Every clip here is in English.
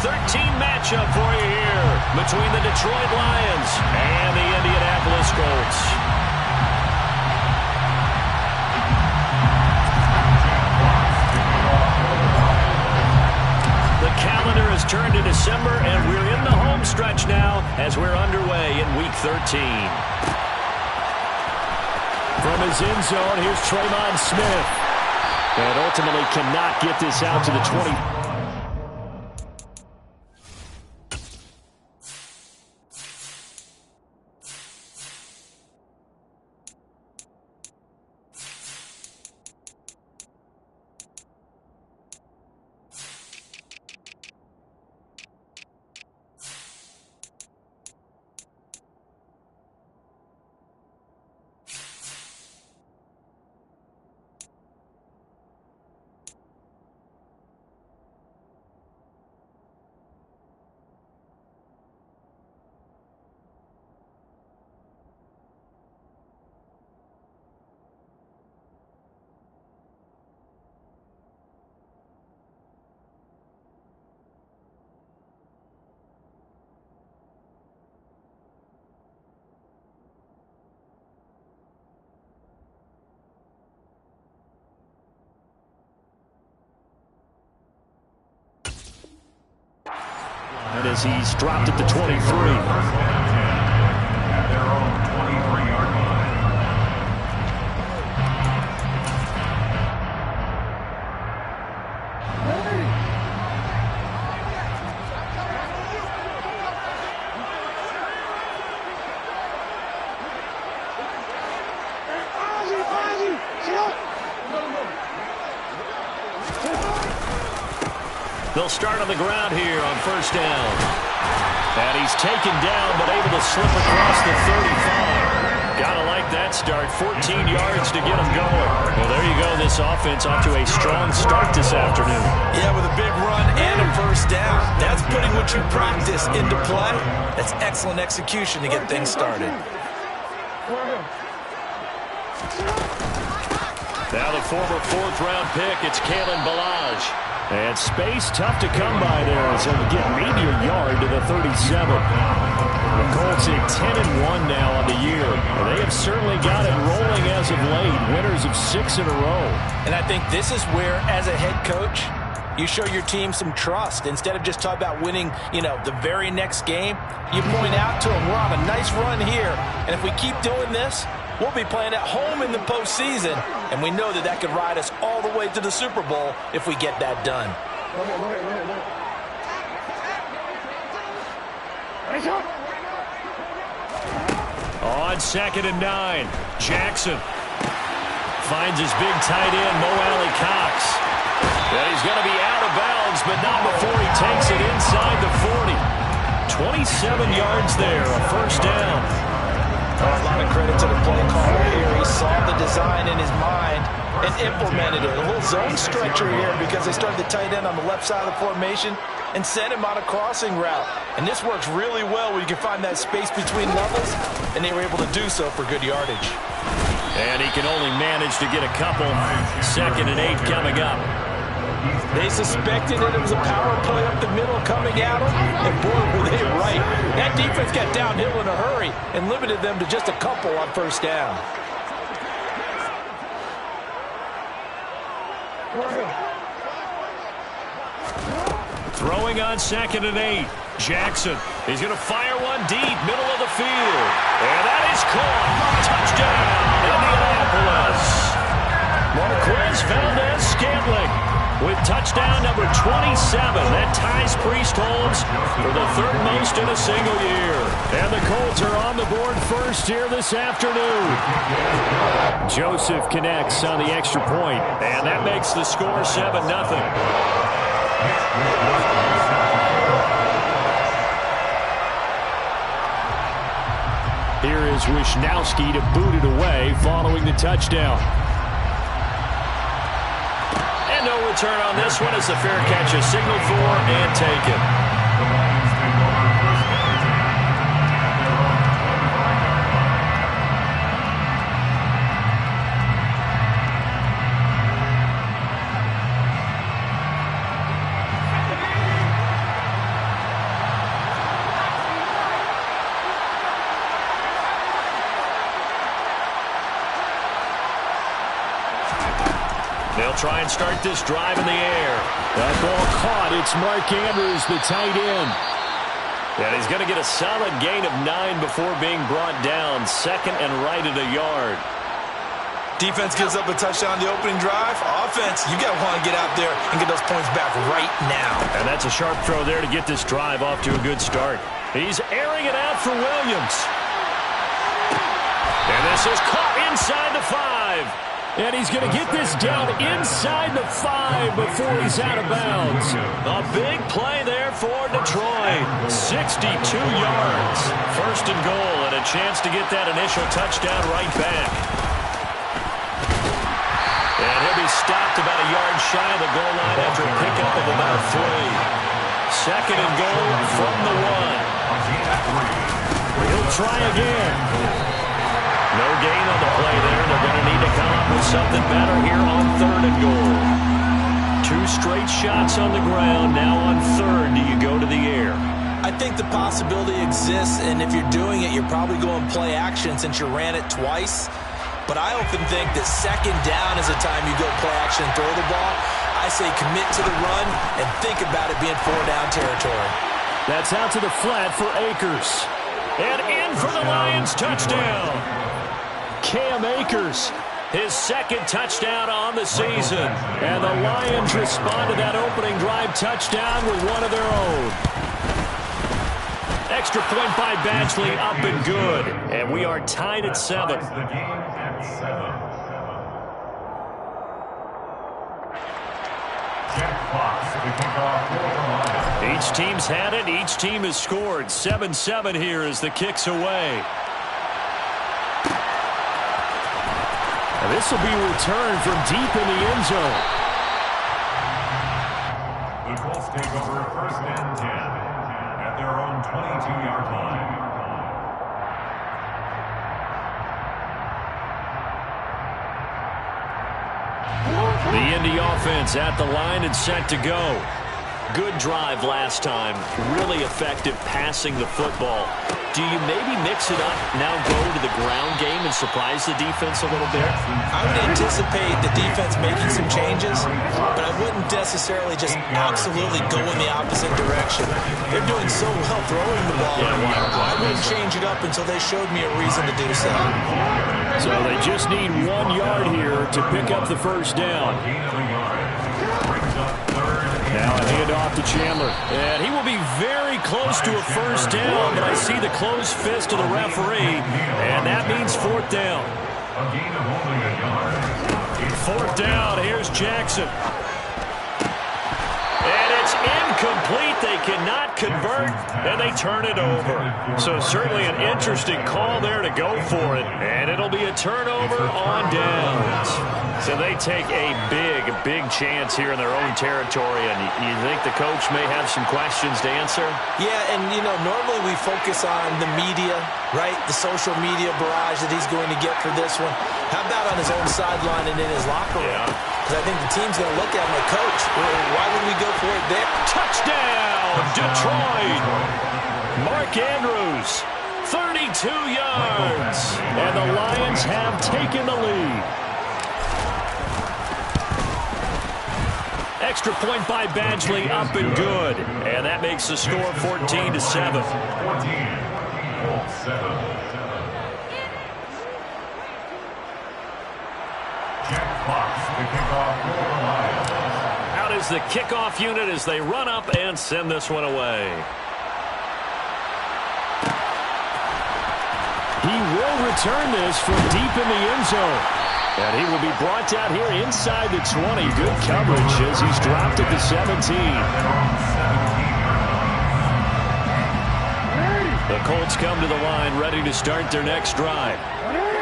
13 matchup for you here between the Detroit Lions and the Indianapolis Colts. The calendar has turned to December, and we're in the home stretch now as we're underway in Week 13. From his end zone, here's Tremon Smith. And ultimately cannot get this out to the 20. And as he's dropped at the 23. At their own 23-yard line. They'll start on the ground here on first down. And he's taken down, but able to slip across the 35. Gotta like that start. 14 yards to get him going. Well, there you go. This offense off to a strong start this afternoon. Yeah, with a big run and a first down. That's putting what you practice into play. That's excellent execution to get things started. Now the former fourth-round pick, it's Kalen Ballage. And space tough to come by there as he'll get maybe a yard to the 37. The Colts at 10-1 now on the year. And they have certainly got it rolling as of late. Winners of 6 in a row. And I think this is where, as a head coach, you show your team some trust. Instead of just talking about winning, the very next game, you point out to them, we're on a nice run here. And if we keep doing this, we'll be playing at home in the postseason, and we know that could ride us all the way to the Super Bowl if we get that done. On 2nd and 9, Jackson finds his big tight end, Mo Alley-Cox. And he's going to be out of bounds, but not before he takes it inside the 40. 27 yards there, a first down. A lot of credit to the play caller here. He saw the design in his mind and implemented it. A little zone stretcher here because they started the tight end on the left side of the formation and sent him on a crossing route. And this works really well where you can find that space between levels, and they were able to do so for good yardage. And he can only manage to get a couple. 2nd and 8 coming up. They suspected that it was a power play up the middle coming at them, and boy, were they right. That defense got downhill in a hurry and limited them to just a couple on first down. Throwing on 2nd and 8. Jackson. He's going to fire one deep, middle of the field. And that is caught. Touchdown, Indianapolis. Marquez Valdez-Scantling with touchdown number 27. That ties Priest-Holmes for the 3rd most in a single year. And the Colts are on the board first here this afternoon. Joseph connects on the extra point, and that makes the score 7-0. Here is Wishnowski to boot it away following the touchdown. And no return on this one as the fair catch is signaled for and taken. They'll try and start this drive in the air. That ball caught. It's Mark Andrews, the tight end. And he's going to get a solid gain of 9 before being brought down. Second and right at a yard. Defense gives up a touchdown on the opening drive. Offense, you got to want to get out there and get those points back right now. And that's a sharp throw there to get this drive off to a good start. He's airing it out for Williams. And this is caught inside the 5. And he's going to get this down inside the 5 before he's out of bounds. A big play there for Detroit. 62 yards. First and goal, and a chance to get that initial touchdown right back. And he'll be stopped about a yard shy of the goal line after a pickup of about 3. Second and goal from the 1. He'll try again. No gain on the play there. They're going to need to come up with something better here on third and goal. 2 straight shots on the ground. Now on third, do you go to the air? I think the possibility exists, and if you're doing it, you're probably going play action since you ran it twice. But I often think that second down is the time you go play action and throw the ball. I say commit to the run and think about it being 4-down territory. That's out to the flat for Akers. And in for the Lions touchdown. Cam Akers, his second touchdown on the season. And the Lions respond to that opening drive touchdown with one of their own. Extra point by Badgley, up and good. And we are tied at 7. Each team's had it. Each team has scored. 7-7 here as the kick's away. And this will be returned from deep in the end zone. The Colts take over first and 10 at their own 22-yard line. The Indy offense at the line and set to go. Good drive last time. Really effective passing the football. Do you maybe mix it up, now go to the ground game and surprise the defense a little bit? I would anticipate the defense making some changes, but I wouldn't necessarily just absolutely go in the opposite direction. They're doing so well throwing the ball. I wouldn't change it up until they showed me a reason to do so. So they just need 1 yard here to pick up the first down. Now a handoff to Chandler. And he will be very close to a first down, but I see the closed fist of the referee, and that means 4th down. 4th down, here's Jackson. And it's incomplete. They cannot convert, and they turn it over. So certainly an interesting call there to go for it, and it'll be a turnover on downs. So they take a big chance here in their own territory, and you think the coach may have some questions to answer? Yeah, and, you know, normally we focus on the media, right? The social media barrage that he's going to get for this one. How about on his own sideline and in his locker room? Because I think the team's going to look at him like, Coach, why would we go for it there? Touchdown, Detroit! Mark Andrews, 32 yards. And the Lions have taken the lead. Extra point by Badgley, up and good. And that makes the score 14-7. Out is the kickoff unit as they run up and send this one away. He will return this from deep in the end zone. And he will be brought down here inside the 20. Good coverage as he's dropped at the 17. The Colts come to the line ready to start their next drive.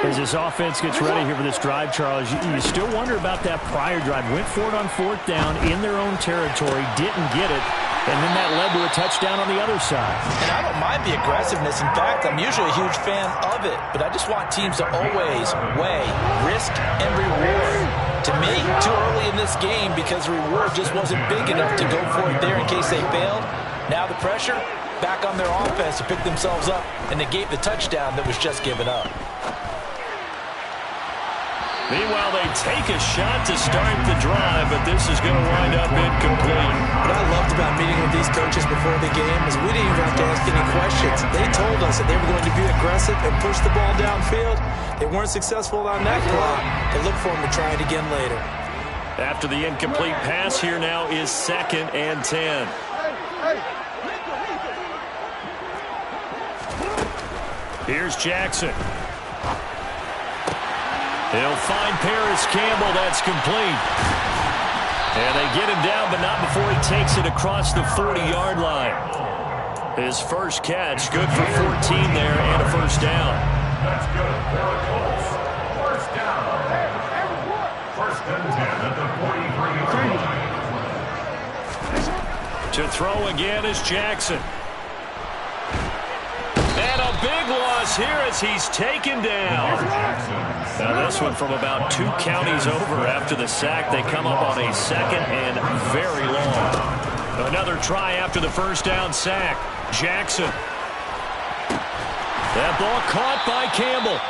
As this offense gets ready here for this drive, Charles, you still wonder about that prior drive. Went for it on 4th down in their own territory, didn't get it, and then that led to a touchdown on the other side. And I don't mind the aggressiveness. In fact, I'm usually a huge fan of it, but I just want teams to always weigh risk and reward. To me, too early in this game because the reward just wasn't big enough to go for it there in case they failed. Now the pressure back on their offense to pick themselves up and negate the touchdown that was just given up. Meanwhile, they take a shot to start the drive, but this is going to wind up incomplete. What I loved about meeting with these coaches before the game is we didn't even have to ask any questions. They told us that they were going to be aggressive and push the ball downfield. They weren't successful on that play. They look for them to try it again later. After the incomplete pass, here now is 2nd and 10. Here's Jackson. He'll find Paris Campbell. That's complete. And they get him down, but not before he takes it across the 40-yard line. His first catch, good for 14 there and a first down. That's good for the Colts. First down. First and 10 at the 43-yard line. To throw again is Jackson. And a big loss here as he's taken down. Now this one from about 2 counties over after the sack. They come up on a 2nd and very long. Another try after the first down sack. Jackson. That ball caught by Campbell.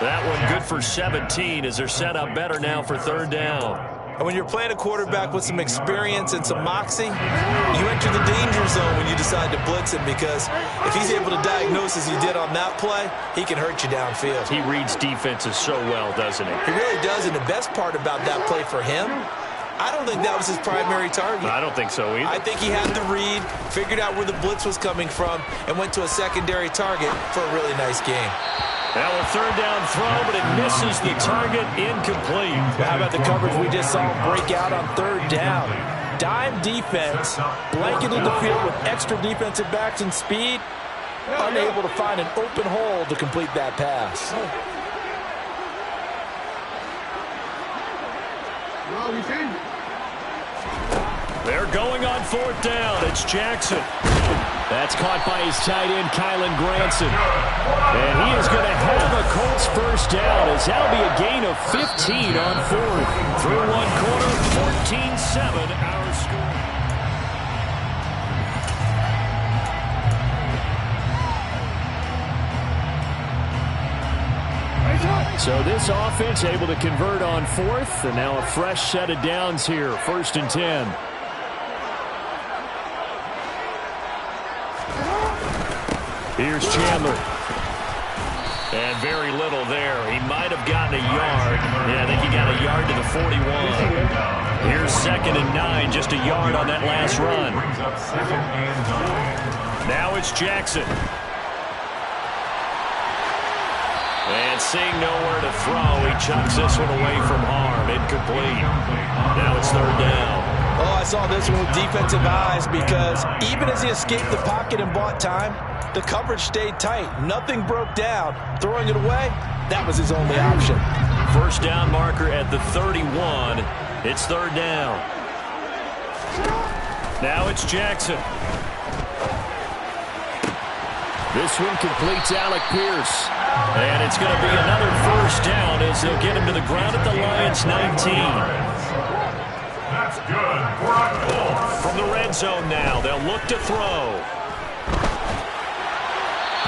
That one good for 17 as they're set up better now for 3rd down. And when you're playing a quarterback with some experience and some moxie, you enter the danger zone when you decide to blitz him, because if he's able to diagnose as he did on that play, he can hurt you downfield. He reads defenses so well, doesn't he? He really does, and the best part about that play for him, I don't think that was his primary target. I don't think so either. I think he had the read, figured out where the blitz was coming from, and went to a secondary target for a really nice game. Now a 3rd down throw, but it misses the target, incomplete. How about the coverage we just saw him break out on 3rd down? Dime defense, blanketed the field with extra defensive backs and speed, unable to find an open hole to complete that pass. They're going on 4th down. It's Jackson. That's caught by his tight end, Kylan Granson. And he is going to have a Colts first down, as that'll be a gain of 15 on 4th. Through one quarter, 14-7 our score. So this offense able to convert on 4th, and now a fresh set of downs here, 1st and 10. Here's Chandler. And very little there. He might have gotten a yard. Yeah, I think he got a yard to the 41. Here's 2nd and 9, just a yard on that last run. Now it's Jackson. And seeing nowhere to throw, he chucks this one away from harm. Incomplete. Now it's 3rd down. Oh, I saw this one with defensive eyes, because even as he escaped the pocket and bought time, the coverage stayed tight. Nothing broke down. Throwing it away, that was his only option. First down marker at the 31. It's 3rd down. Now it's Jackson. This one completes Alec Pierce. And it's going to be another first down as they'll get him to the ground at the Lions' 19. That's good for a Colts. From the red zone now, they'll look to throw.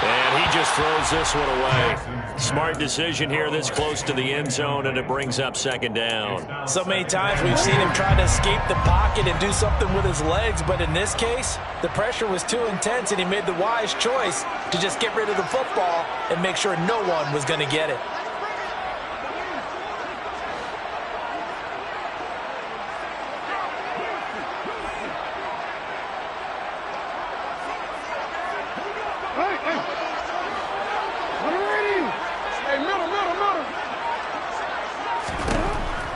And he just throws this one away. Smart decision here this close to the end zone, and it brings up 2nd down. So many times we've seen him try to escape the pocket and do something with his legs, but in this case, the pressure was too intense, and he made the wise choice to just get rid of the football and make sure no one was going to get it.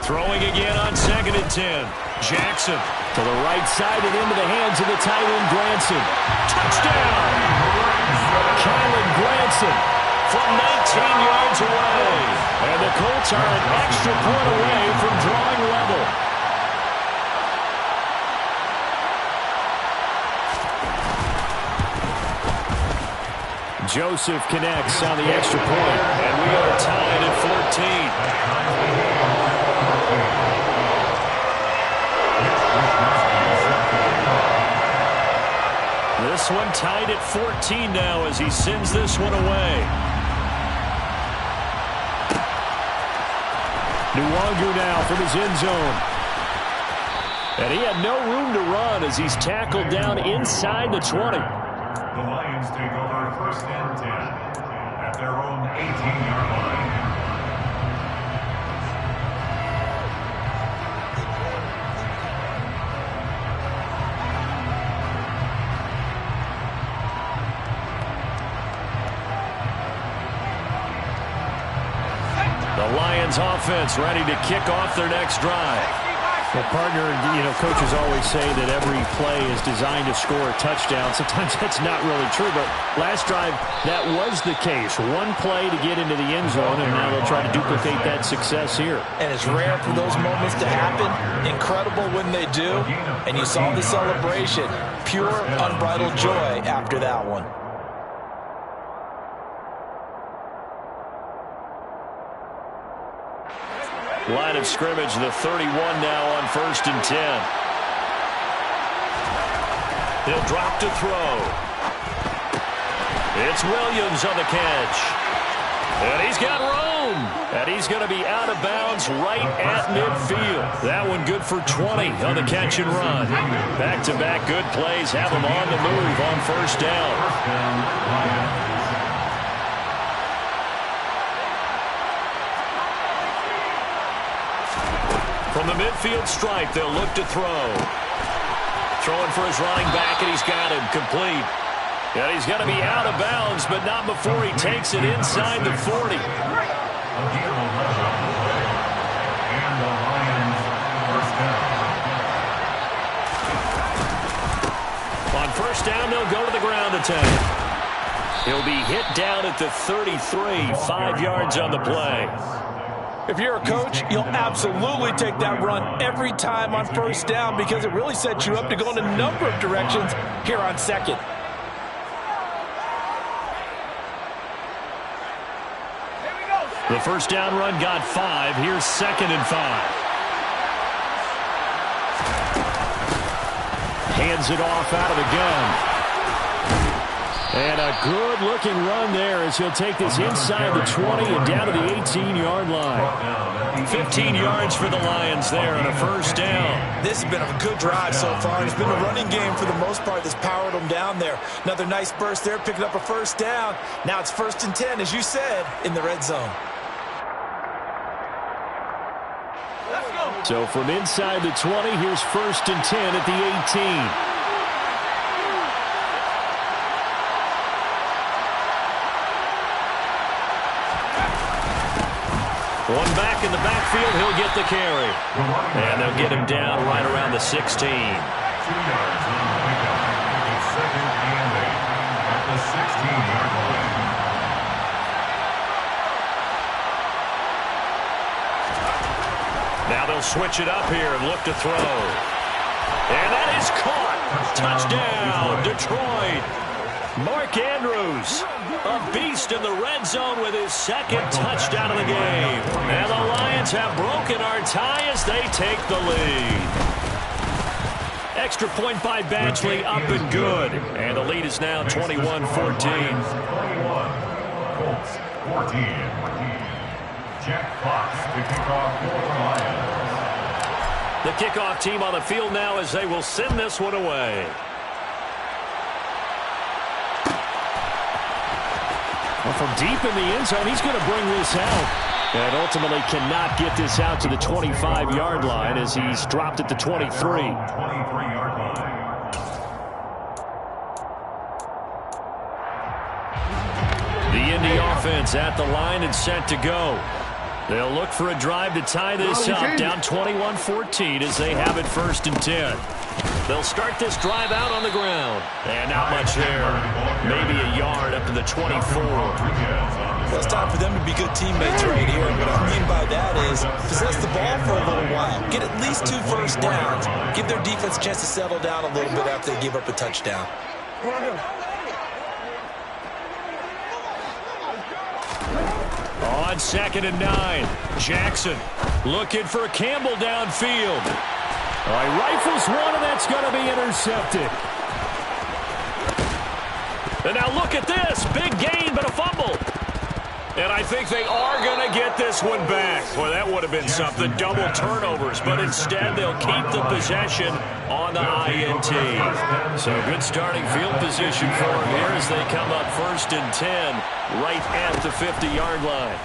Throwing again on 2nd and 10. Jackson. To the right side and into the hands of the tight end, Granson. Touchdown! Kylan Granson From 19 yards away. And the Colts are an extra point away from drawing level. Joseph connects on the extra point. And we are tied at 14. This one tied at 14 now as he sends this one away. Nwangu now from his end zone. And he had no room to run as he's tackled down inside the 20. The Lions take over 1st and 10 at their own 18-yard line. The Lions offense ready to kick off their next drive. Well, partner, coaches always say that every play is designed to score a touchdown. Sometimes that's not really true, but last drive, that was the case. One play to get into the end zone, and now they'll try to duplicate that success here. And it's rare for those moments to happen. Incredible when they do. And you saw the celebration. Pure, unbridled joy after that one. Line of scrimmage, the 31 now on 1st and 10. He'll drop to throw. It's Williams on the catch. And he's got room. And he's going to be out of bounds right at midfield. That one good for 20 on the catch and run. Back-to-back good plays have him on the move on 1st down. From the midfield stripe, they'll look to throw. Throwing for his running back, and he's got him complete. And he's going to be out of bounds, but not before he takes it inside the 40. On 1st down, they'll go to the ground attack. He'll be hit down at the 33, 5 yards on the play. If you're a coach, you'll absolutely take that run every time on 1st down because it really sets you up to go in a number of directions here on 2nd. The 1st down run got 5. Here's 2nd and 5. Hands it off out of the gun. And a good-looking run there as he'll take this inside the 20 and down to the 18-yard line. 15 yards for the Lions there on a 1st down. This has been a good drive so far. It's been a running game for the most part that's powered them down there. Another nice burst there, picking up a 1st down. Now it's 1st and 10, as you said, in the red zone. So from inside the 20, here's 1st and 10 at the 18. One back in the backfield, he'll get the carry. And they'll get him down right around the 16. 2 yards on the pickup. It's 2nd and 8 at the 16-yard line. Now they'll switch it up here and look to throw. And that is caught. Touchdown, Detroit. Mark Andrews, a beast in the red zone with his 2nd touchdown of the game. And the Lions have broken our tie as they take the lead. Extra point by Badgley, up and good. And the lead is now 21-14. 21, Colts 14. Jack Fox to kick off for the Lions. The kickoff team on the field now as they will send this one away. Well, from deep in the end zone, he's going to bring this out. And ultimately cannot get this out to the 25-yard line as he's dropped at the 23. 23-yard line. The Indy offense at the line and set to go. They'll look for a drive to tie this up, down 21-14 as they have it 1st and 10. They'll start this drive out on the ground. And not much there. Maybe a yard up to the 24. Well, it's time for them to be good teammates right here. What I mean by that is possess the ball for a little while. Get at least 2 1st downs. Give their defense a chance to settle down a little bit after they give up a touchdown. On 2nd and 9, Jackson looking for Campbell downfield. All right, rifles one, and that's going to be intercepted. And now look at this. Big gain, but a fumble. And I think they are going to get this one back. Well, that would have been something. Double turnovers, but instead they'll keep the possession on the INT. So good starting field position for them here as they come up 1st and 10 right at the 50-yard line.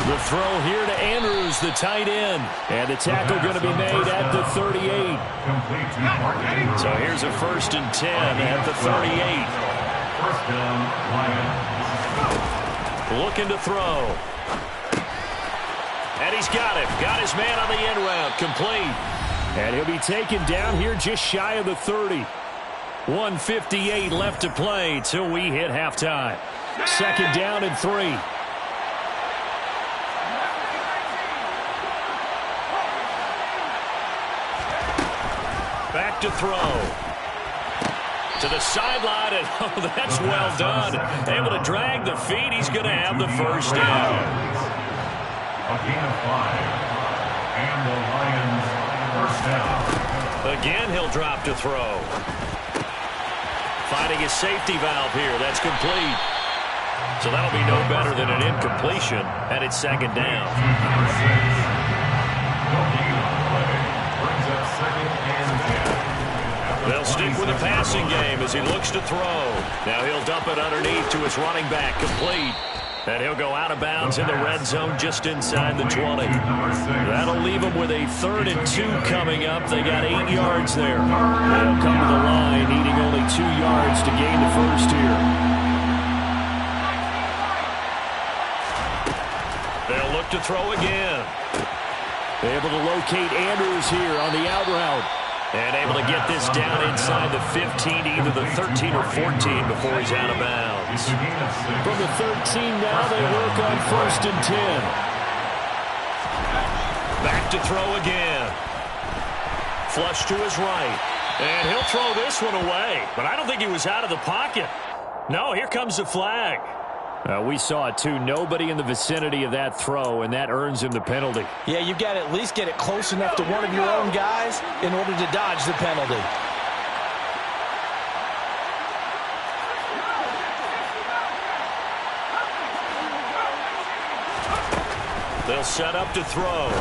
The throw here to Andrews, the tight end. And the tackle going to be made at the 38. So here's a 1st and 10 at the 38. First down, Lions. Looking to throw. And he's got it. Got his man on the end route. Complete. And he'll be taken down here just shy of the 30. 1:58 left to play till we hit halftime. 2nd down and 3. Back to throw. To the sideline, and oh, that's well done. Able to drag the feet. He's going to have the 1st down. A gain of 5. And the Lions 1st down. Again, he'll drop to throw. Finding his safety valve here. That's complete. So that'll be no better than an incompletion, and it's 2nd down. Number 6. No gain on play. Brings up 2nd and 10. They'll stick with the passing game as he looks to throw. Now he'll dump it underneath to his running back, complete. And he'll go out of bounds in the red zone just inside the 20. That'll leave him with a 3rd and 2 coming up. They got 8 yards there. They'll come to the line, needing only 2 yards to gain the 1st here. They'll look to throw again. Able to locate Andrews here on the out route. And able to get this down inside the 15, either the 13 or 14 before he's out of bounds. From the 13 now, they work on 1st and 10. Back to throw again. Flush to his right. And he'll throw this one away. But I don't think he was out of the pocket. No, here comes the flag. We saw it too. Nobody in the vicinity of that throw, and that earns him the penalty. Yeah, you've got to at least get it close enough to one of your own guys in order to dodge the penalty. They'll set up to throw.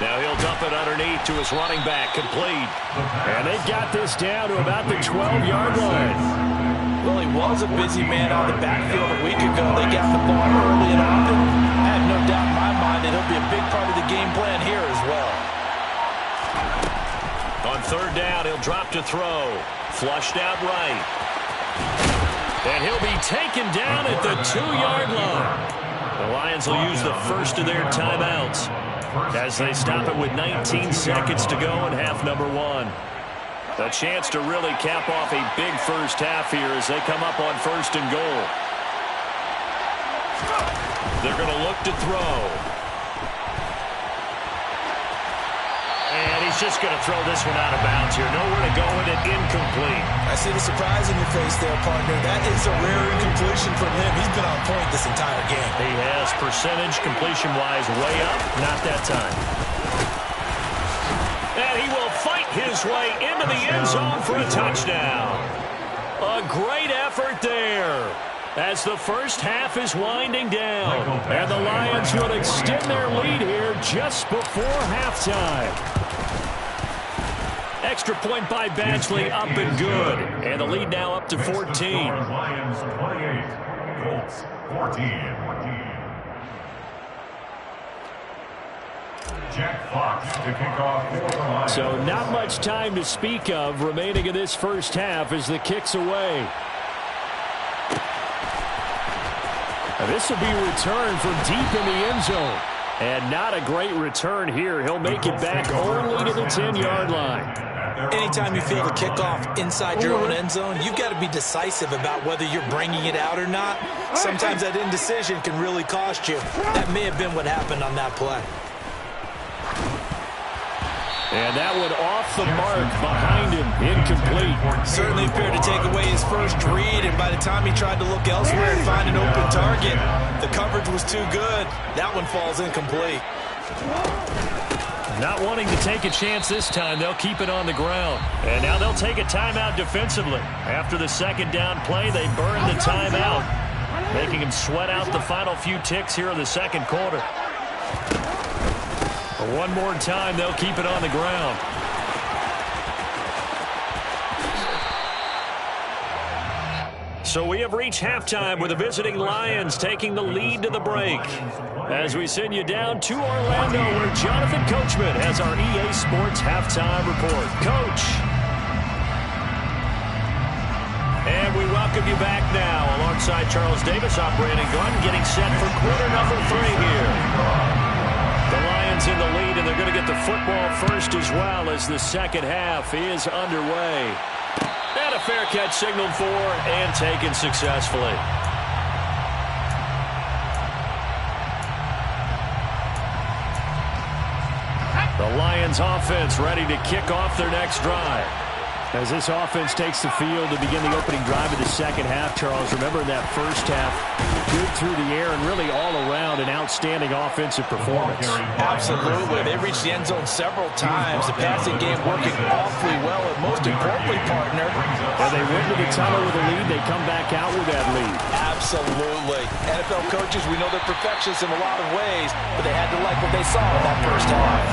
Now he'll dump it underneath to his running back, complete. And they got this down to about the 12-yard line. Well, he was a busy man on the backfield a week ago. They got the ball early and often. I have no doubt in my mind that he'll be a big part of the game plan here as well. On 3rd down, he'll drop to throw. Flushed out right. And he'll be taken down at the 2-yard line. The Lions will use the first of their timeouts as they stop it with 19 seconds to go in half number 1. A chance to really cap off a big first half here as they come up on 1st and goal. They're going to look to throw. And he's just going to throw this one out of bounds here. Nowhere to go with it, incomplete. I see the surprise in your face there, partner. That is a rare incompletion from him. He's been on point this entire game. He has percentage completion-wise way up. Not that time. And he will fight his way into the end zone for a touchdown. A great effort there as the first half is winding down. And the Lions will extend their lead here just before halftime. Extra point by Badgley, up and good. And the lead now up to 14. Lions 28, Colts 14. Jack Fox to kick off for the Lions. So not much time to speak of remaining in this first half as the kick's away. Now this will be returned from deep in the end zone. And not a great return here. He'll make it back only to the 10-yard line. Anytime you feel the kickoff inside your own end zone, you've got to be decisive about whether you're bringing it out or not. Sometimes that indecision can really cost you. That may have been what happened on that play. And that one off the mark behind him, incomplete. Certainly appeared to take away his first read, and by the time he tried to look elsewhere and find an open target, the coverage was too good. That one falls incomplete. Not wanting to take a chance this time, they'll keep it on the ground. And now they'll take a timeout defensively. After the second down play, they burn the timeout, making them sweat out the final few ticks here in the second quarter. One more time, they'll keep it on the ground. So we have reached halftime with the visiting Lions taking the lead to the break. As we send you down to Orlando, where Jonathan Coachman has our EA Sports halftime report. Coach. And we welcome you back now alongside Charles Davis. I'm Brandon Gunn getting set for quarter number 3 here. The Lions in the lead, and they're going to get the football first as well as the second half is underway. And a fair catch signaled for and taken successfully. The Lions offense ready to kick off their next drive. As this offense takes the field to begin the opening drive of the second half, Charles, remember in that first half, good through the air and really all around an outstanding offensive performance. Absolutely. They reached the end zone several times. The passing game working awfully well, and most importantly, partner. And they went to the tunnel with a lead. They come back out with that lead. Absolutely. NFL coaches, we know they're perfectionists in a lot of ways, but they had to like what they saw in that first half.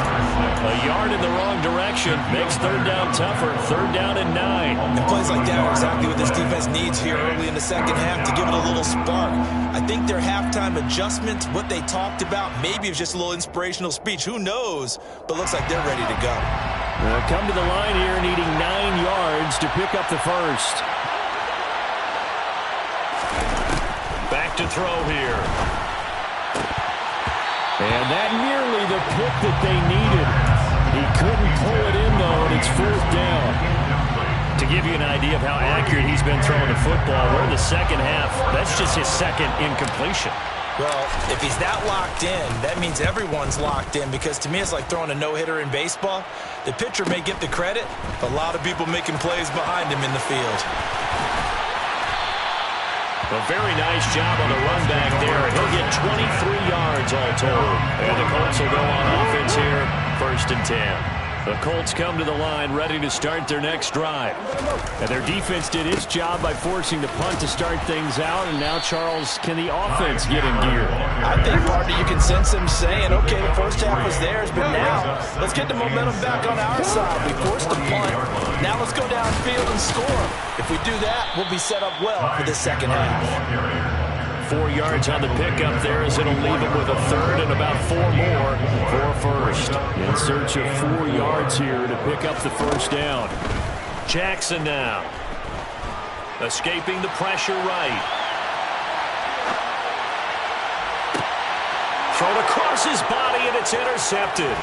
A yard in the wrong direction makes third down tougher. Third down and 9. And plays like that are exactly what this defense needs here early in the second half to give it a little spark. I think their halftime adjustment, what they talked about, maybe it was just a little inspirational speech. Who knows? But looks like they're ready to go. Come to the line here needing 9 yards to pick up the first. Back to throw here. And that nearly the pick that they needed. He couldn't pull it in, though, and it's fourth down. To give you an idea of how accurate he's been throwing the football, we're in the second half. That's just his second incompletion. Well, if he's that locked in, that means everyone's locked in, because to me it's like throwing a no-hitter in baseball. The pitcher may get the credit, but a lot of people making plays behind him in the field. A very nice job on the run back there. He'll get 23 yards all told. And the Colts will go on offense here, 1st and 10. The Colts come to the line ready to start their next drive. And their defense did its job by forcing the punt to start things out. And now, Charles, can the offense get in gear? I think, partner, you can sense them saying, okay, the first half was theirs, but now let's get the momentum back on our side. We forced the punt. Now let's go downfield and score. If we do that, we'll be set up well for the second half. 4 yards on the pickup there as it'll leave him with a third and about 4 more for first. In search of 4 yards here to pick up the first down. Jackson now. Escaping the pressure right. Thrown across his body and it's intercepted.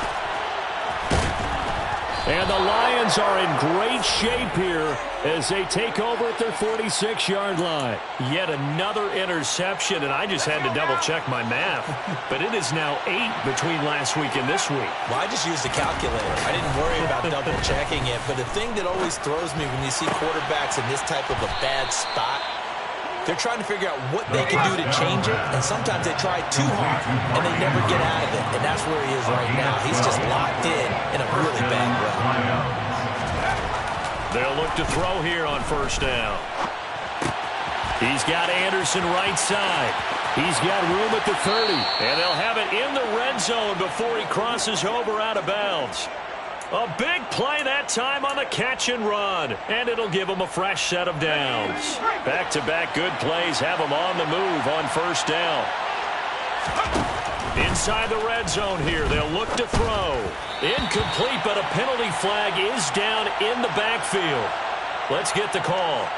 And the Lions are in great shape here as they take over at their 46-yard line. Yet another interception, and I just had to double-check my math. But it is now 8 between last week and this week. Well, I just used a calculator. I didn't worry about double-checking it. But the thing that always throws me when you see quarterbacks in this type of a bad spot, they're trying to figure out what they can do to change it, and sometimes they try too hard, and they never get out of it, and that's where he is right now. He's just locked in a really bad way. They'll look to throw here on first down. He's got Anderson right side. He's got room at the 30. And they'll have it in the red zone before he crosses over out of bounds. A big play that time on the catch and run. And it'll give them a fresh set of downs. Back-to-back good plays have them on the move on first down. Inside the red zone here, they'll look to throw. Incomplete, but a penalty flag is down in the backfield. Let's get the call.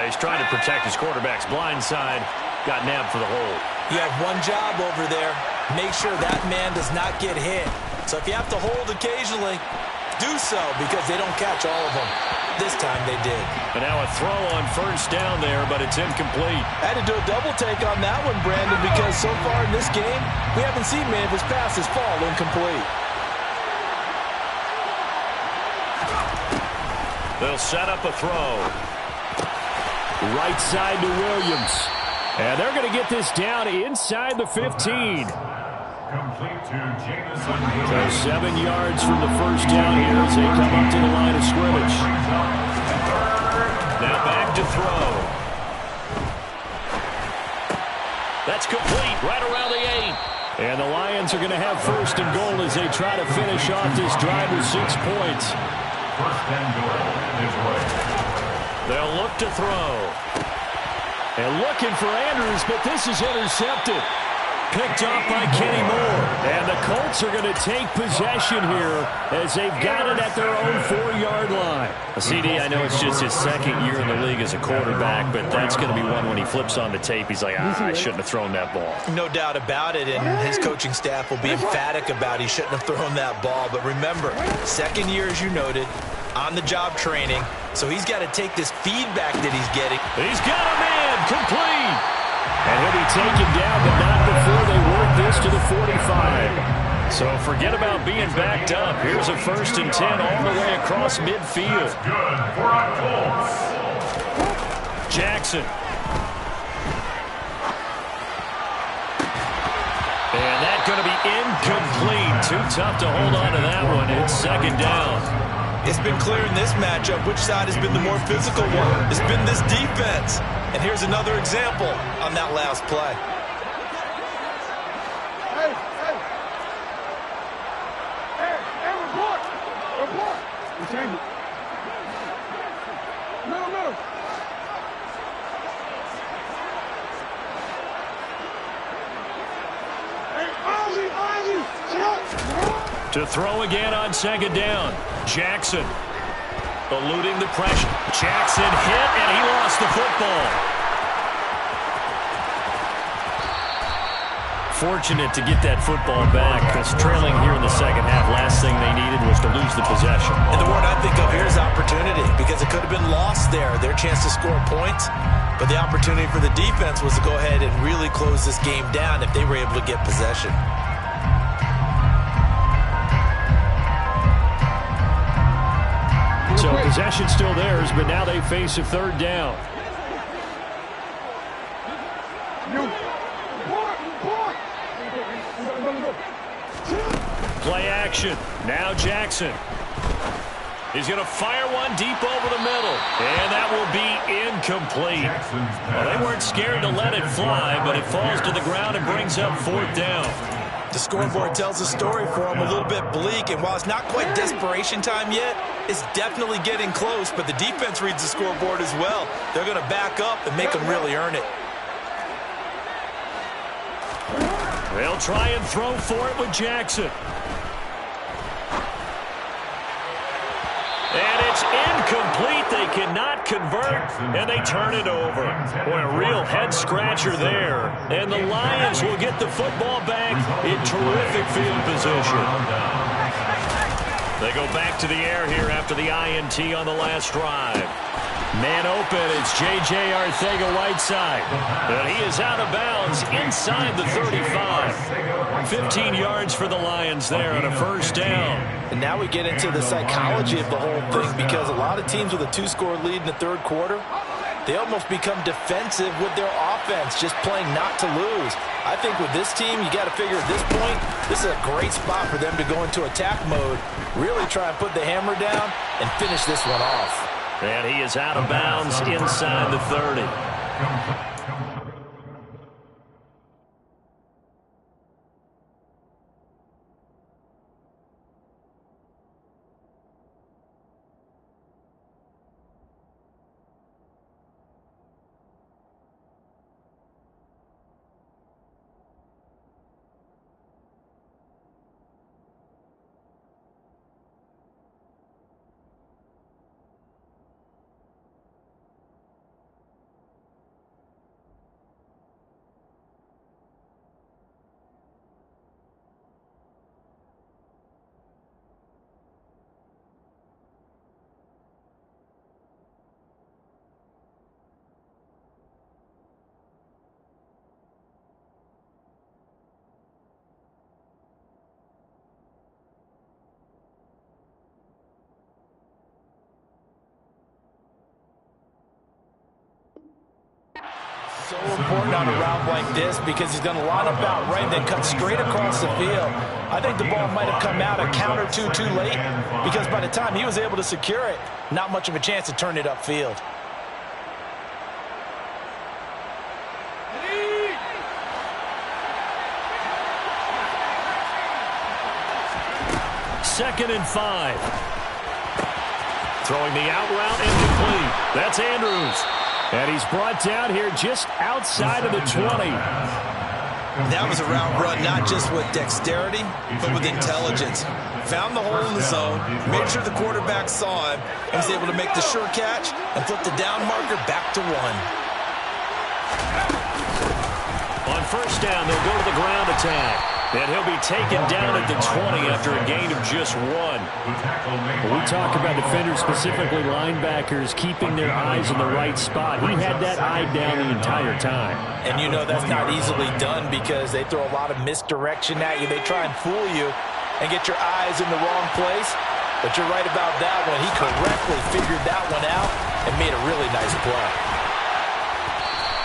He's trying to protect his quarterback's blind side. Got nabbed for the hold. You have one job over there. Make sure that man does not get hit. So if you have to hold occasionally, do so, because they don't catch all of them. This time they did. And now a throw on first down there, but it's incomplete. I had to do a double take on that one, Brandon, because so far in this game, we haven't seen many of his passes fall incomplete. They'll set up a throw. Right side to Williams. And they're going to get this down inside the 15. Complete to Jamison. So 7 yards from the first down here as they come up to the line of scrimmage. Now back to throw. That's complete right around the 8. And the Lions are going to have first and goal as they try to finish off this drive with 6 points. First and goal is right. They'll look to throw. And looking for Andrews, but this is intercepted. Picked off by Kenny Moore. And the Colts are going to take possession here as they've got it at their own 4-yard line. CD, I know it's just his second year in the league as a quarterback, but that's going to be one when he flips on the tape, he's like, I shouldn't have thrown that ball. No doubt about it, and his coaching staff will be emphatic about he shouldn't have thrown that ball. But remember, second year, as you noted, on-the-job training, so he's got to take this feedback that he's getting. He's got a man complete. And he'll be taken down, but not before they work this to the 45. So forget about being backed up. Here's a 1st and 10 all the way across midfield. That's good for our Colts. Jackson. And that's going to be incomplete. Too tough to hold on to that one. It's 2nd down. It's been clear in this matchup which side has been the more physical one. It's been this defense. And here's another example on that last play. To throw again on 2nd down. Jackson eluding the pressure. Jackson hit, and he lost the football. Fortunate to get that football back because trailing here in the second half, last thing they needed was to lose the possession. And the word I think of here is opportunity, because it could have been lost there, their chance to score points. But the opportunity for the defense was to go ahead and really close this game down if they were able to get possession. So possession still theirs, but now they face a 3rd down. Play action. Now Jackson. He's going to fire one deep over the middle. And that will be incomplete. Well, they weren't scared to let it fly, but it falls to the ground and brings up 4th down. The scoreboard tells a story for them a little bit bleak, and while it's not quite desperation time yet, it's definitely getting close, but the defense reads the scoreboard as well. They're going to back up and make them really earn it. They'll try and throw for it with Jackson. And it's incomplete. They cannot convert, and they turn it over. Boy, a real head-scratcher there. And the Lions will get the football back in terrific field position. They go back to the air here after the INT on the last drive. Man open, it's J.J. Arcega-Whiteside. And he is out of bounds inside the 35. 15 yards for the Lions there on a 1st down. And now we get into the psychology of the whole thing, because a lot of teams with a 2-score lead in the 3rd quarter, they almost become defensive with their offense, just playing not to lose. I think with this team, you got to figure at this point, this is a great spot for them to go into attack mode, really try and put the hammer down and finish this one off. And he is out of bounds inside the 30. So important on a route like this because he's going to line up out right and then cut straight across the field. I think the ball might have come out a count or two too late because by the time he was able to secure it, not much of a chance to turn it upfield. Second and 5. Throwing the out route incomplete. That's Andrews. And he's brought down here just outside of the 20. That was a route run not just with dexterity, but with intelligence. Found the hole in the zone, made sure the quarterback saw him, and was able to make the sure catch and flip the down marker back to 1. On first down, they'll go to the ground attack. And he'll be taken down at the 20 after a gain of just 1. When we talk about defenders, specifically linebackers, keeping their eyes in the right spot. He had that eye down the entire time. And you know that's not easily done because they throw a lot of misdirection at you. They try and fool you and get your eyes in the wrong place. But you're right about that one. He correctly figured that one out and made a really nice play.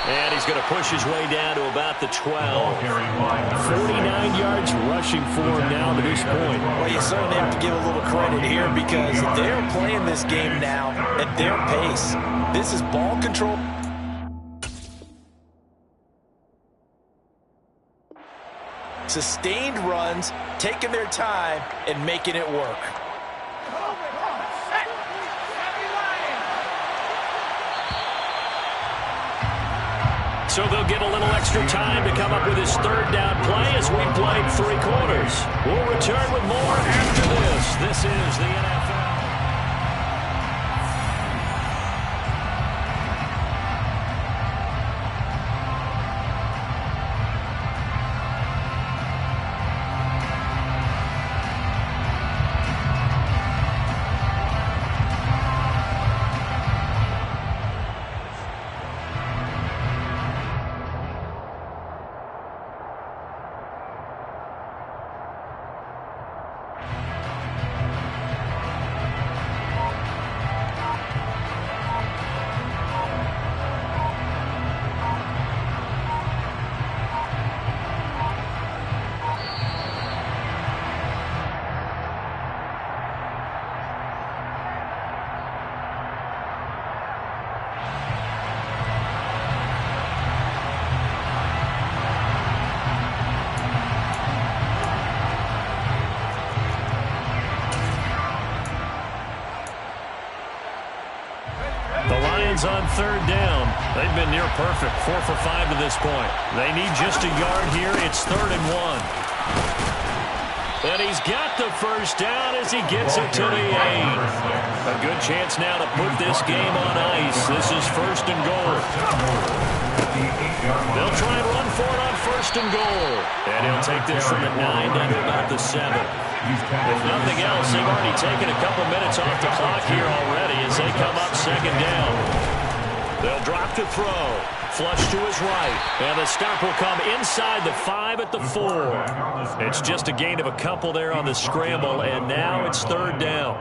And he's going to push his way down to about the 12. 49 yards rushing for him now to this point. Well, you certainly have to give a little credit here because they're playing this game now at their pace. This is ball control. Sustained runs, taking their time, and making it work. So they'll get a little extra time to come up with his third down play as we played 3 quarters. We'll return with more after this. This is the NFL. On third down. They've been near perfect. 4 for 5 to this point. They need just a yard here. It's 3rd and 1. And he's got the first down as he gets it to the 8. A good chance now to put this game on ice. This is 1st and goal. They'll try and run for it on 1st and goal. And he'll take this from the 9 down to about the 7. If nothing else, they've already taken a couple minutes off the clock here already as they come up 2nd down. They'll drop to throw. Flush to his right. And the stop will come inside the 5 at the 4. It's just a gain of a couple there on the scramble, and now it's 3rd down.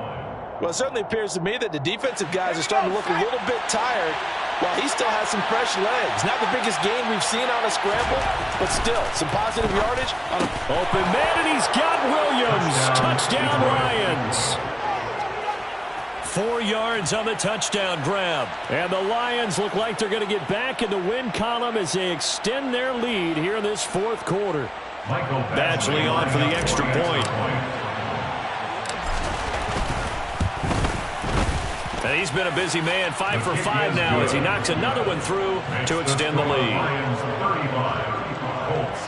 Well, it certainly appears to me that the defensive guys are starting to look a little bit tired while he still has some fresh legs. Not the biggest gain we've seen on a scramble, but still, some positive yardage. On open man, and he's got Williams. Touchdown, Lions. 4 yards on the touchdown grab. And the Lions look like they're going to get back in the win column as they extend their lead here in this 4th quarter. Badgley on for the extra point. And he's been a busy man. 5 for 5 now as he knocks another one through to extend the lead. Lions 35, Colts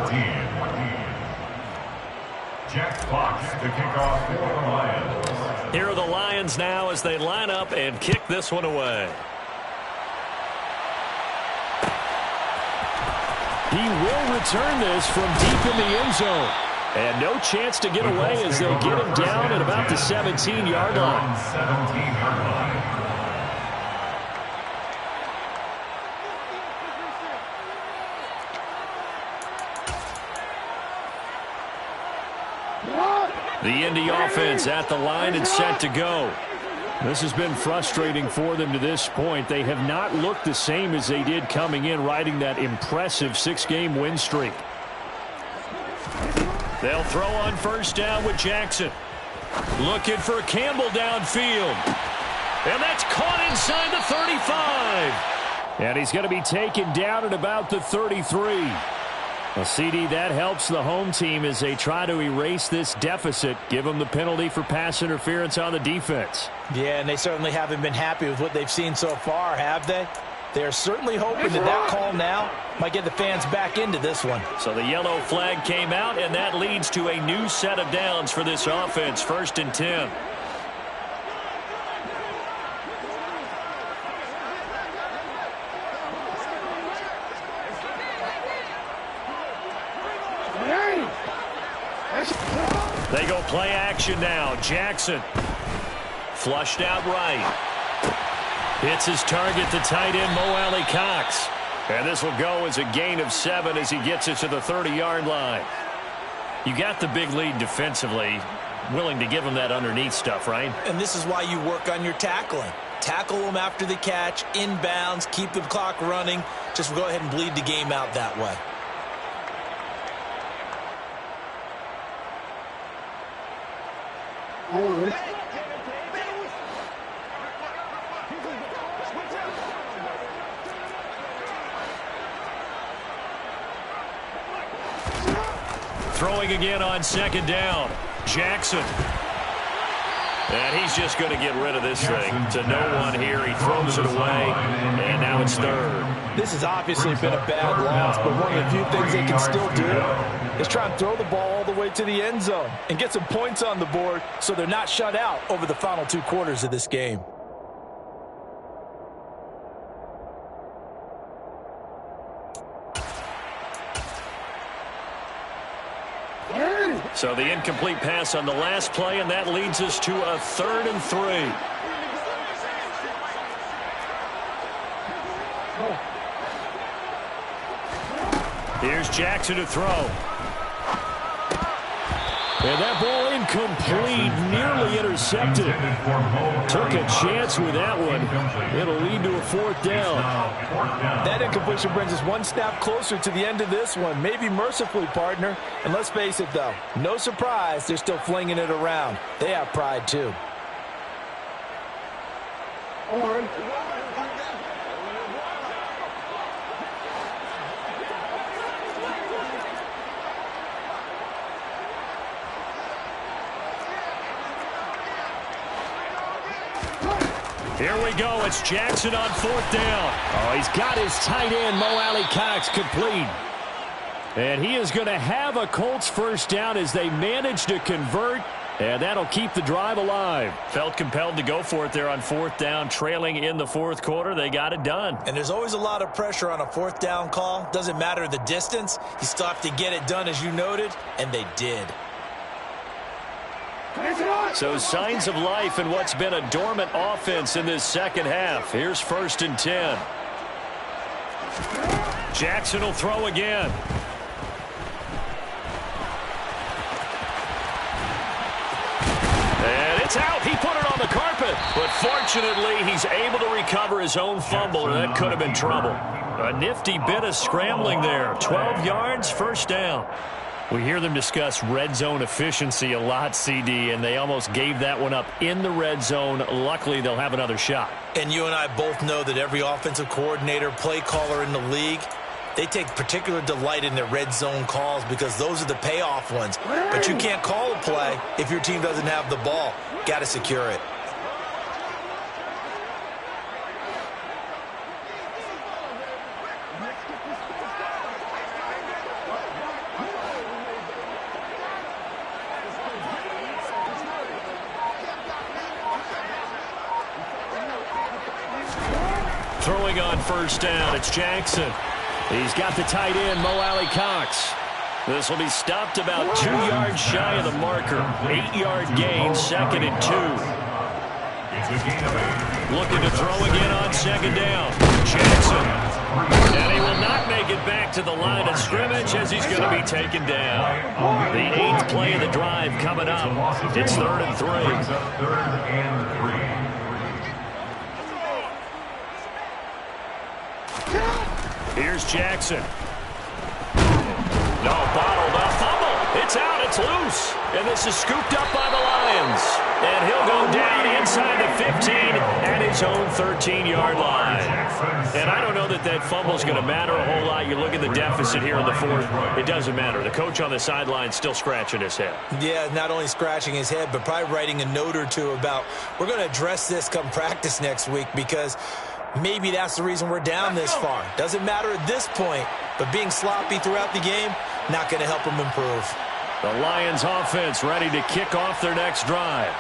14. Jack Fox to kick off for the Lions. Here are the Lions now as they line up and kick this one away. He will return this from deep in the end zone. And no chance to get away as they'll get him down at about the 17-yard line. 17-yard line. The Indy offense at the line and set to go. This has been frustrating for them to this point. They have not looked the same as they did coming in, riding that impressive 6-game win streak. They'll throw on first down with Jackson. Looking for Campbell downfield. And that's caught inside the 35. And he's going to be taken down at about the 33. A CD that helps the home team as they try to erase this deficit, give them the penalty for pass interference on the defense. Yeah, and they certainly haven't been happy with what they've seen so far, have they? They're certainly hoping that call now might get the fans back into this one. So the yellow flag came out, and that leads to a new set of downs for this offense, 1st and 10. They go play action now. Jackson flushed out right. Hits his target, the tight end, Mo Alley Cox. And this will go as a gain of 7 as he gets it to the 30-yard line. You got the big lead defensively. Willing to give him that underneath stuff, right? And this is why you work on your tackling. Tackle them after the catch, inbounds, keep the clock running. Just go ahead and bleed the game out that way. Throwing again on 2nd down. Jackson. And he's just going to get rid of this thing to no one here. He throws it away, and now it's 3rd. This has obviously been a bad loss, but one of the few things they can still do is try and throw the ball all the way to the end zone and get some points on the board so they're not shut out over the final 2 quarters of this game. So the incomplete pass on the last play, and that leads us to a 3rd and 3. Here's Jackson to throw. And that ball incomplete, nearly intercepted. Took a chance with that one. It'll lead to a 4th down. That incompletion brings us one step closer to the end of this one. Maybe mercifully, partner. And let's face it, though, no surprise, they're still flinging it around. They have pride, too. Here we go. It's Jackson on 4th down. Oh, he's got his tight end, Mo Alley Cox, complete. And he is going to have a Colts 1st down as they manage to convert, and that'll keep the drive alive. Felt compelled to go for it there on 4th down, trailing in the 4th quarter. They got it done. And there's always a lot of pressure on a 4th down call. Doesn't matter the distance. You still have to get it done, as you noted, and they did. So signs of life in what's been a dormant offense in this 2nd half. Here's 1st and 10. Jackson will throw again. And it's out. He put it on the carpet. But fortunately, he's able to recover his own fumble, or that could have been trouble. A nifty bit of scrambling there. 12 yards, 1st down. We hear them discuss red zone efficiency a lot, CD, and they almost gave that one up in the red zone. Luckily, they'll have another shot. And you and I both know that every offensive coordinator, play caller in the league, they take particular delight in their red zone calls because those are the payoff ones. But you can't call a play if your team doesn't have the ball. Got to secure it. Throwing on 1st down, it's Jackson. He's got the tight end, Mo Alley Cox. This will be stopped about 2 yards shy of the marker. 8-yard gain, 2nd and 2. Looking to throw again on 2nd down. Jackson. And he will not make it back to the line of scrimmage as he's going to be taken down. The 8th play of the drive coming up. It's 3rd and 3. Here's Jackson. No, bottled up. Fumble. It's out. It's loose. And this is scooped up by the Lions. And he'll go down inside the 15 at his own 13-yard line. And I don't know that that fumble is going to matter a whole lot. You look at the deficit here in the fourth. It doesn't matter. The coach on the sideline still scratching his head. Yeah, not only scratching his head, but probably writing a note or two about we're going to address this come practice next week because maybe that's the reason we're down this far. Doesn't matter at this point, but being sloppy throughout the game, not going to help them improve. The Lions offense ready to kick off their next drive.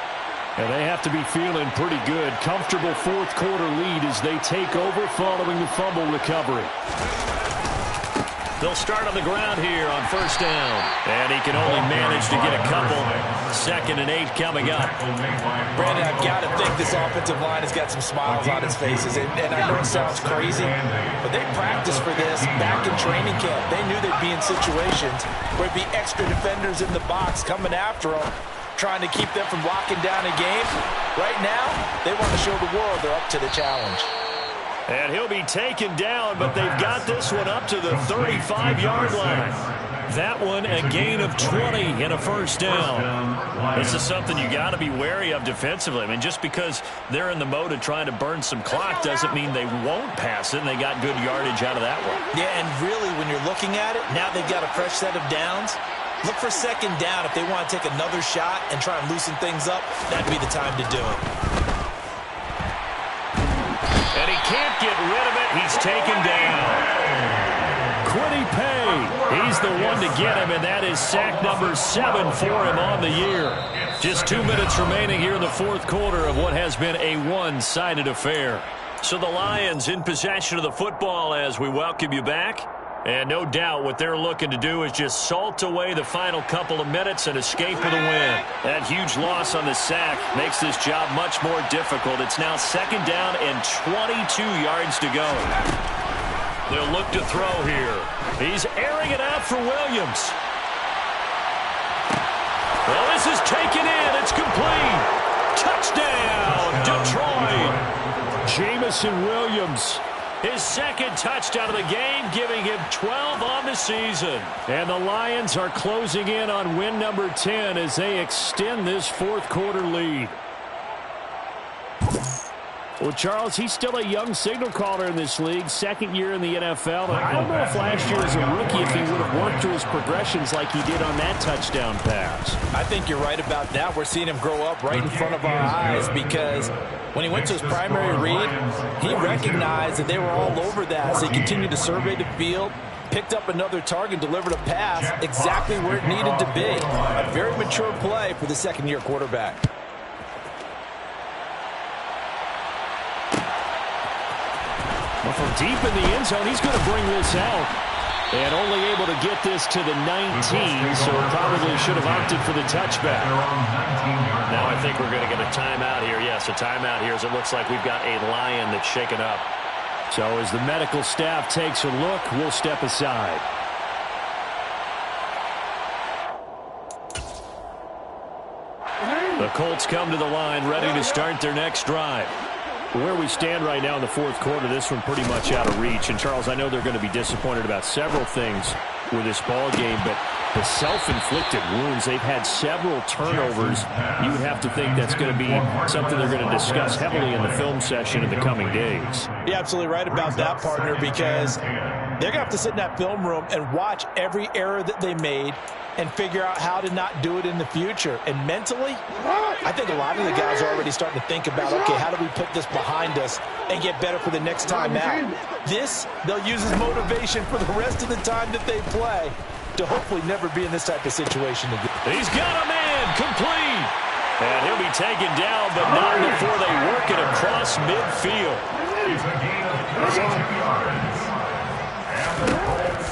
And they have to be feeling pretty good. Comfortable fourth quarter lead as they take over following the fumble recovery. They'll start on the ground here on first down. And he can only manage to get a couple. 2nd and 8 coming up. Brandon, I've got to think this offensive line has got some smiles on its faces. And I know it sounds crazy, but they practiced for this back in training camp. They knew they'd be in situations where it'd be extra defenders in the box coming after them, trying to keep them from locking down a game. Right now, they want to show the world they're up to the challenge. And he'll be taken down, but they've got this one up to the 35-yard line. That one a gain of 20 and a first down. This is something you got to be wary of defensively. I mean, just because they're in the mode of trying to burn some clock doesn't mean they won't pass it, and they got good yardage out of that one. Yeah, and really, when you're looking at it, now they've got a fresh set of downs. Look for 2nd down. If they want to take another shot and try and loosen things up, that'd be the time to do it. And he can't get rid of it. He's taken down. Quiddy Pay, he's the one to get him, and that is sack number 7 for him on the year. Just 2 minutes remaining here in the fourth quarter of what has been a one-sided affair. So the Lions in possession of the football as we welcome you back. And no doubt what they're looking to do is just salt away the final couple of minutes and escape with a win. That huge loss on the sack makes this job much more difficult. It's now 2nd down and 22 yards to go. They'll look to throw here. He's airing it out for Williams. Well, this is taken in. It's complete. Touchdown, Detroit. Jamison Williams. His 2nd touchdown of the game, giving him 12 on the season. And the Lions are closing in on win number 10 as they extend this fourth quarter lead. Well, Charles, he's still a young signal caller in this league, 2nd year in the NFL. And I don't know if last year as a rookie if he would have worked through his progressions like he did on that touchdown pass. I think you're right about that. We're seeing him grow up right in front of our eyes because when he went to his primary read, he recognized that they were all over that. So he continued to survey the field, picked up another target, delivered a pass exactly where it needed to be. A very mature play for the 2nd-year quarterback. Well, from deep in the end zone, he's going to bring this out. And only able to get this to the 19, so probably should have opted for the touchback. Now I think we're going to get a timeout here. Yes, a timeout here as it looks like we've got a Lion that's shaken up. So as the medical staff takes a look, we'll step aside. The Colts come to the line ready to start their next drive. Where we stand right now in the fourth quarter, this one pretty much out of reach. And, Charles, I know they're going to be disappointed about several things with this ball game, but the self-inflicted wounds, they've had several turnovers. You would have to think that's going to be something they're going to discuss heavily in the film session in the coming days. You're absolutely right about that, partner, because they're going to have to sit in that film room and watch every error that they made and figure out how to not do it in the future. And mentally, I think a lot of the guys are already starting to think about, okay, how do we put this behind us and get better for the next time out? This, they'll use as motivation for the rest of the time that they play to hopefully never be in this type of situation again. He's got a man, complete. And he'll be taken down, but not before they work it across midfield.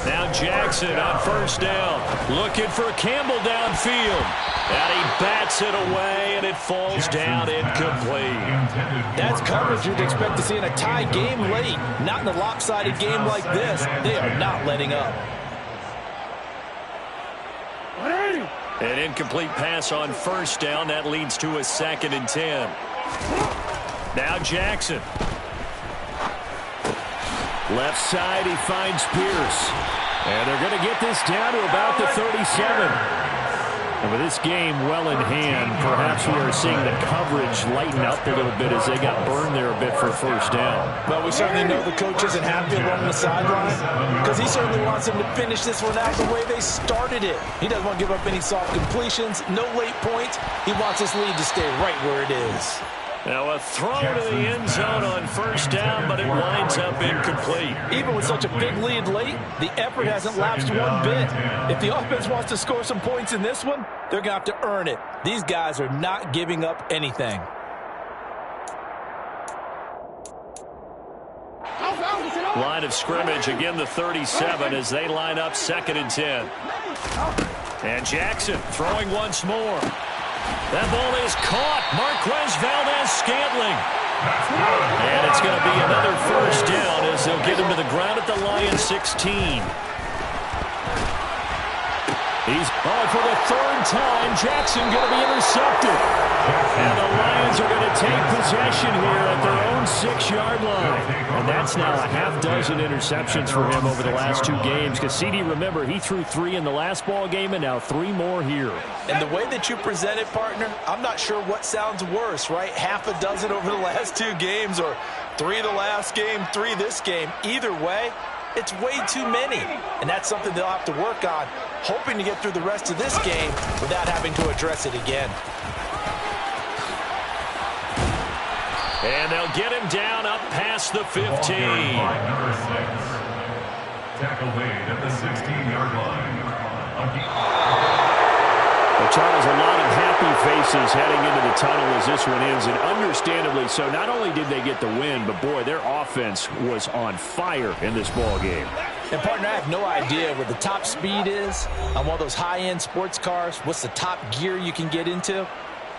Now Jackson on first down, looking for Campbell downfield. And he bats it away, and it falls down incomplete. That's coverage you'd expect to see in a tie game late. Not in a lopsided game like this. They are not letting up. An incomplete pass on first down. That leads to a 2nd and 10. Now Jackson. Left side, he finds Pierce. And they're going to get this down to about the 37. And with this game well in hand, perhaps we are seeing the coverage lighten up a little bit as they got burned there a bit for first down. Well, we certainly know the coach isn't happy along the sideline because he certainly wants them to finish this one out the way they started it. He doesn't want to give up any soft completions, no late points. He wants this lead to stay right where it is. Now a throw to the end zone on first down, but it winds up incomplete. Even with such a big lead late, the effort hasn't lapsed one bit. If the offense wants to score some points in this one, they're going to have to earn it. These guys are not giving up anything. Line of scrimmage, again the 37 as they line up 2nd and 10. And Jackson throwing once more. That ball is caught. Marquez Valdez-Scantling. And it's going to be another first down as they'll get him to the ground at the Lions 16. He's for the 3rd time. Jackson going to be intercepted. And the Lions are going to take possession here at their own 6-yard line. And that's now a half-dozen interceptions for him over the last 2 games. Because CD, remember, he threw 3 in the last ball game and now 3 more here. And the way that you present it, partner, I'm not sure what sounds worse, right? Half a dozen over the last 2 games or 3 the last game, 3 this game. Either way, it's way too many. And that's something they'll have to work on, hoping to get through the rest of this game without having to address it again. And they'll get him down up past the 15. Number 6. Tackle made at the 16-yard line. Well, Charles, a lot of happy faces heading into the tunnel as this one ends, and understandably so. Not only did they get the win, but boy, their offense was on fire in this ball game. And partner, I have no idea what the top speed is on one of those high-end sports cars. What's the top gear you can get into?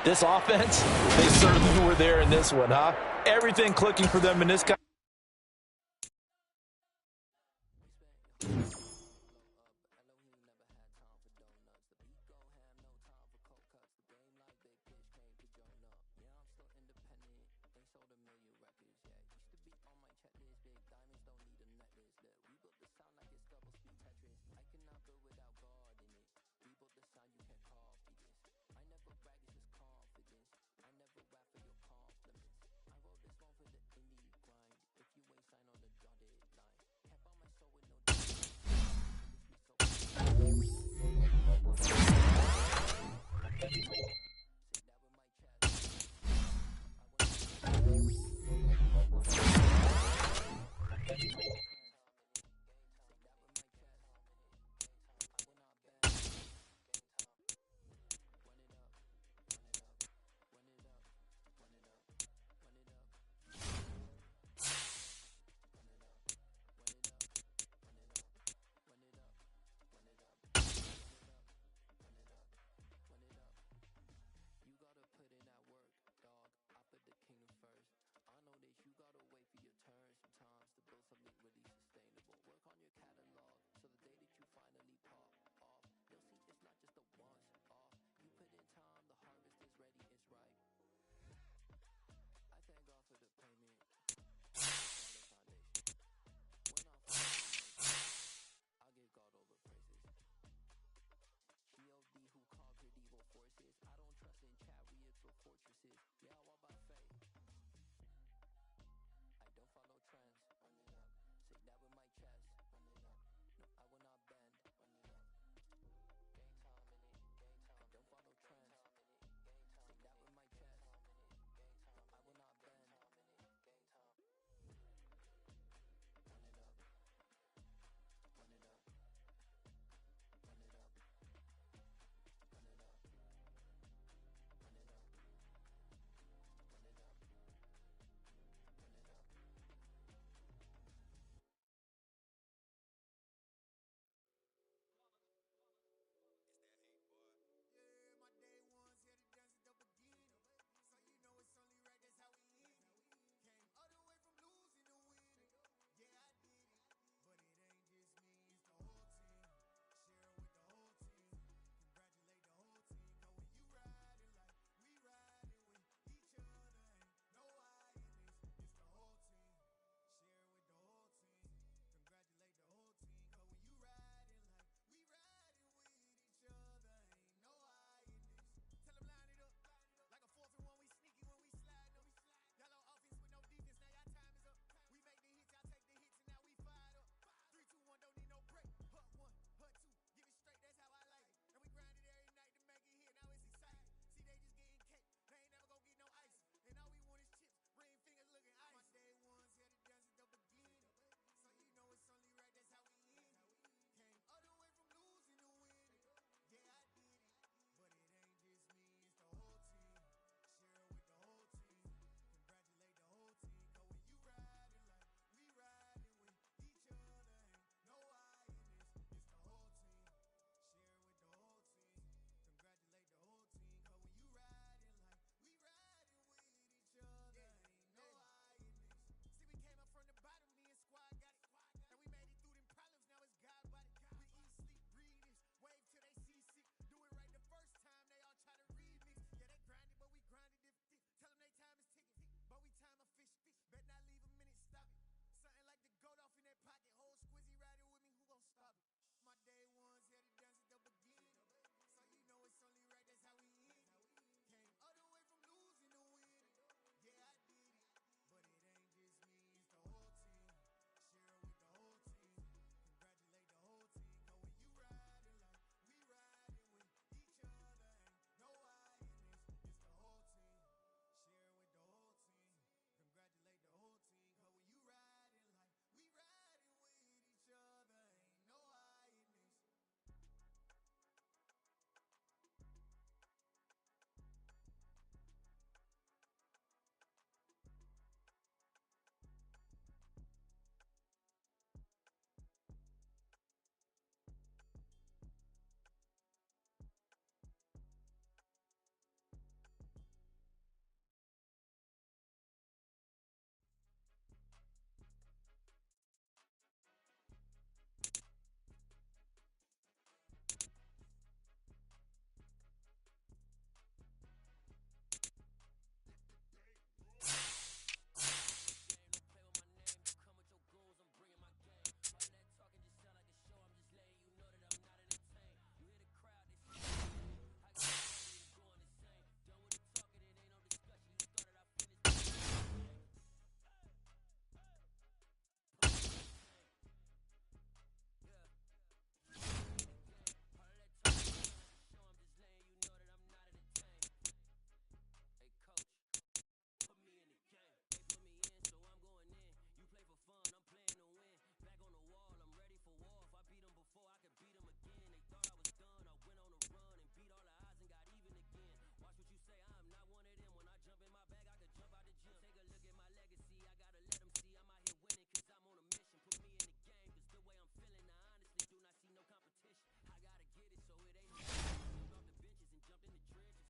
This offense, they certainly were there in this one, huh? Everything clicking for them in this guy.